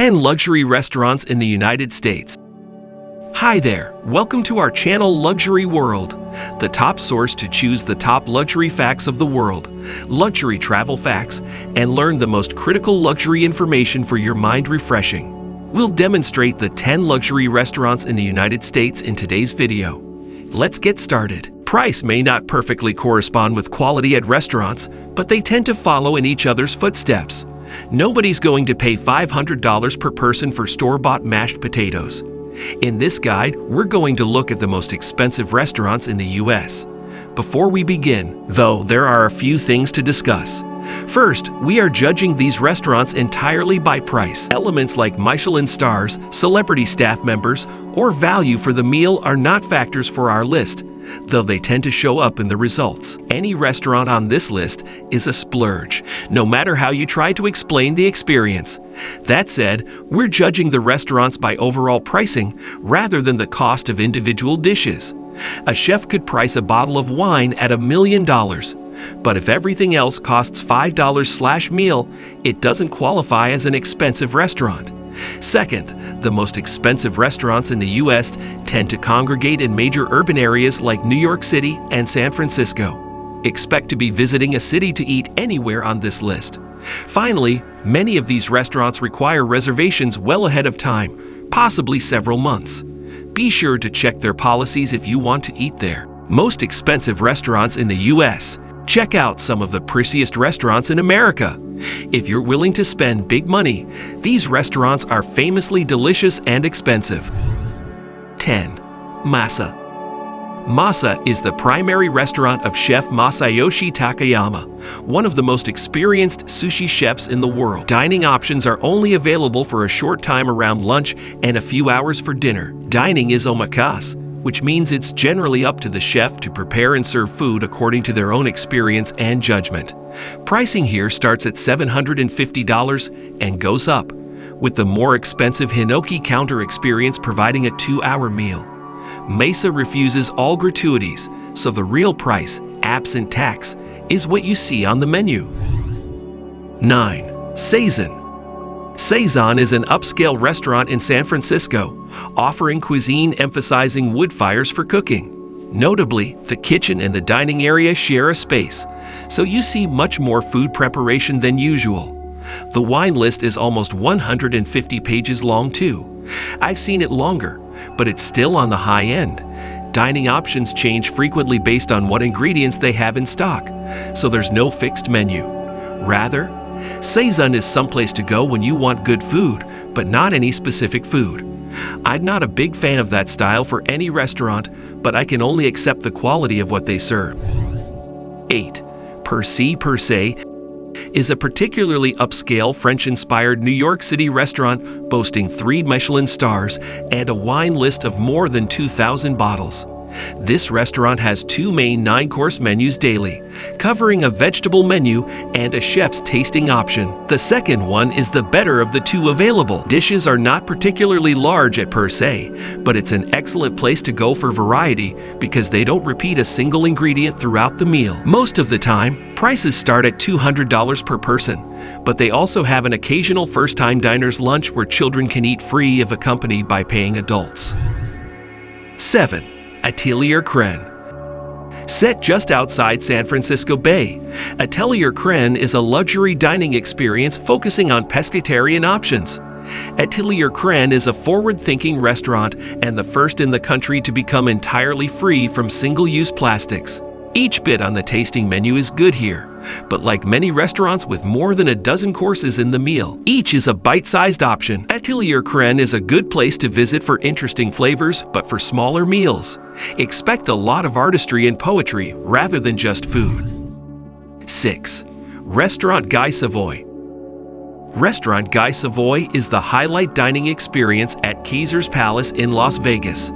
10 Luxury Restaurants in the United States. Hi there, welcome to our channel Luxury World, the top source to choose the top luxury facts of the world, luxury travel facts, and learn the most critical luxury information for your mind refreshing. We'll demonstrate the 10 luxury restaurants in the United States in today's video. Let's get started. Price may not perfectly correspond with quality at restaurants, but they tend to follow in each other's footsteps. Nobody's going to pay $500 per person for store-bought mashed potatoes. In this guide, we're going to look at the most expensive restaurants in the US. Before we begin, though, there are a few things to discuss. First, we are judging these restaurants entirely by price. Elements like Michelin stars, celebrity staff members, or value for the meal are not factors for our list, though they tend to show up in the results. Any restaurant on this list is a splurge, no matter how you try to explain the experience. That said, we're judging the restaurants by overall pricing rather than the cost of individual dishes. A chef could price a bottle of wine at $1 million, but if everything else costs $5/meal, it doesn't qualify as an expensive restaurant. Second, the most expensive restaurants in the U.S. tend to congregate in major urban areas like New York City and San Francisco. Expect to be visiting a city to eat anywhere on this list. Finally, many of these restaurants require reservations well ahead of time, possibly several months. Be sure to check their policies if you want to eat there. Most expensive restaurants in the U.S. Check out some of the priciest restaurants in America. If you're willing to spend big money, these restaurants are famously delicious and expensive. 10. Masa. Masa is the primary restaurant of Chef Masayoshi Takayama, one of the most experienced sushi chefs in the world. Dining options are only available for a short time around lunch and a few hours for dinner. Dining is omakase, which means it's generally up to the chef to prepare and serve food according to their own experience and judgment. Pricing here starts at $750 and goes up, with the more expensive Hinoki counter experience providing a 2-hour meal. Masa refuses all gratuities, so the real price, absent tax, is what you see on the menu. 9. Saison. Saison is an upscale restaurant in San Francisco, offering cuisine emphasizing wood fires for cooking. Notably, the kitchen and the dining area share a space, so you see much more food preparation than usual. The wine list is almost 150 pages long too. I've seen it longer, but it's still on the high end. Dining options change frequently based on what ingredients they have in stock, so there's no fixed menu. Rather, Saison is someplace to go when you want good food, but not any specific food. I'm not a big fan of that style for any restaurant, but I can only accept the quality of what they serve. 8. Per se is a particularly upscale French-inspired New York City restaurant boasting 3 Michelin stars and a wine list of more than 2,000 bottles. This restaurant has 2 main 9-course menus daily, covering a vegetable menu and a chef's tasting option. The second one is the better of the 2 available. Dishes are not particularly large at per se, but it's an excellent place to go for variety because they don't repeat a single ingredient throughout the meal. Most of the time, prices start at $200 per person, but they also have an occasional first-time diners lunch where children can eat free if accompanied by paying adults. 7. Atelier Crenn. Set just outside San Francisco Bay, Atelier Crenn is a luxury dining experience focusing on pescatarian options. Atelier Crenn is a forward-thinking restaurant and the first in the country to become entirely free from single-use plastics. Each bit on the tasting menu is good here, but like many restaurants with more than a dozen courses in the meal, each is a bite-sized option. Atelier Crenn is a good place to visit for interesting flavors, but for smaller meals. Expect a lot of artistry and poetry rather than just food. 6. Restaurant Guy Savoy. Restaurant Guy Savoy is the highlight dining experience at Caesars Palace in Las Vegas.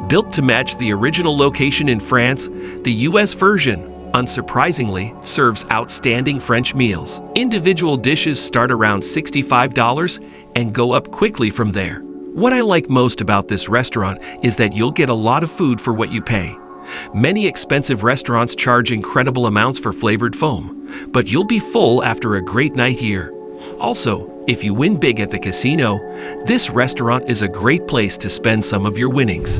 Built to match the original location in France, the U.S. version, unsurprisingly, serves outstanding French meals. Individual dishes start around $65 and go up quickly from there. What I like most about this restaurant is that you'll get a lot of food for what you pay. Many expensive restaurants charge incredible amounts for flavored foam, but you'll be full after a great night here. Also, if you win big at the casino, this restaurant is a great place to spend some of your winnings.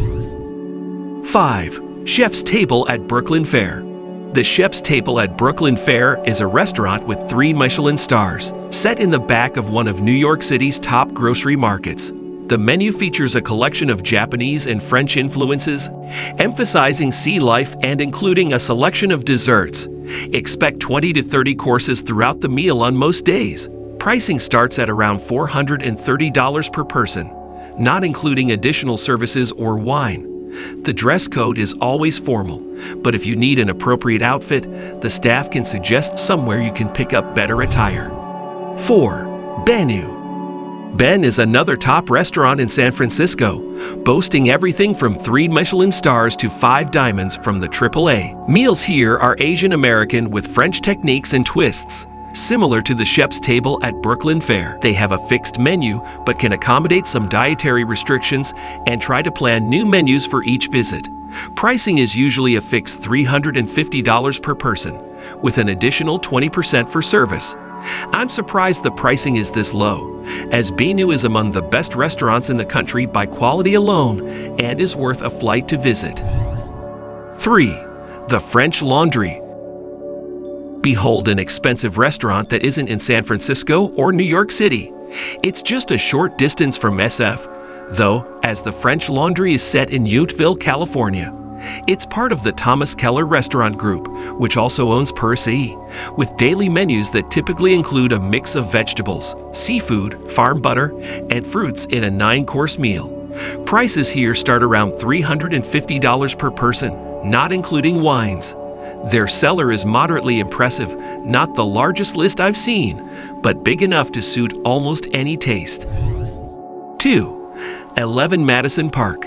5. Chef's Table at Brooklyn Fare. The Chef's Table at Brooklyn Fare is a restaurant with 3 Michelin stars, set in the back of one of New York City's top grocery markets. The menu features a collection of Japanese and French influences, emphasizing sea life and including a selection of desserts. Expect 20 to 30 courses throughout the meal on most days. Pricing starts at around $430 per person, not including additional services or wine. The dress code is always formal, but if you need an appropriate outfit, the staff can suggest somewhere you can pick up better attire. 4. Benu. Ben is another top restaurant in San Francisco, boasting everything from 3 Michelin stars to 5 diamonds from the AAA. Meals here are Asian American with French techniques and twists. Similar to the Chef's Table at Brooklyn Fare, they have a fixed menu but can accommodate some dietary restrictions and try to plan new menus for each visit. Pricing is usually a fixed $350 per person, with an additional 20% for service. I'm surprised the pricing is this low, as Benu is among the best restaurants in the country by quality alone and is worth a flight to visit. 3. The French Laundry. Behold an expensive restaurant that isn't in San Francisco or New York City. It's just a short distance from SF, though, as the French Laundry is set in Yountville, California. It's part of the Thomas Keller Restaurant Group, which also owns Percy, with daily menus that typically include a mix of vegetables, seafood, farm butter, and fruits in a 9-course meal. Prices here start around $350 per person, not including wines. Their cellar is moderately impressive, not the largest list I've seen, but big enough to suit almost any taste. 2. 11 Madison Park.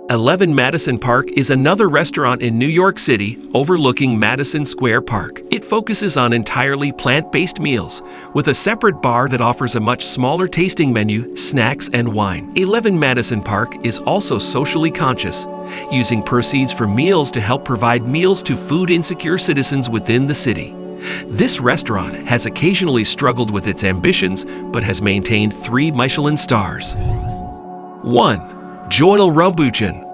11 Madison Park is another restaurant in New York City overlooking Madison Square Park. It focuses on entirely plant-based meals, with a separate bar that offers a much smaller tasting menu, snacks, and wine. 11 Madison Park is also socially conscious, using proceeds from meals to help provide meals to food-insecure citizens within the city. This restaurant has occasionally struggled with its ambitions, but has maintained 3 Michelin stars. 1. Joël Robuchon.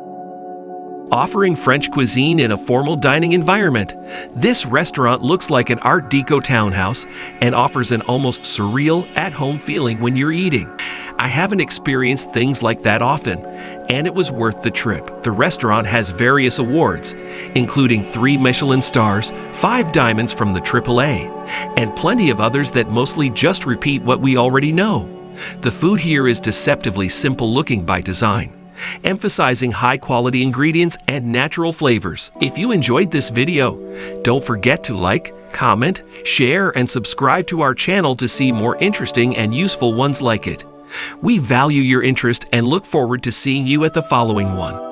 Offering French cuisine in a formal dining environment, this restaurant looks like an Art Deco townhouse and offers an almost surreal, at-home feeling when you're eating. I haven't experienced things like that often, and it was worth the trip. The restaurant has various awards, including 3 Michelin stars, 5 diamonds from the AAA, and plenty of others that mostly just repeat what we already know. The food here is deceptively simple-looking by design, emphasizing high-quality ingredients and natural flavors. If you enjoyed this video, don't forget to like, comment, share, and subscribe to our channel to see more interesting and useful ones like it. We value your interest and look forward to seeing you at the following one.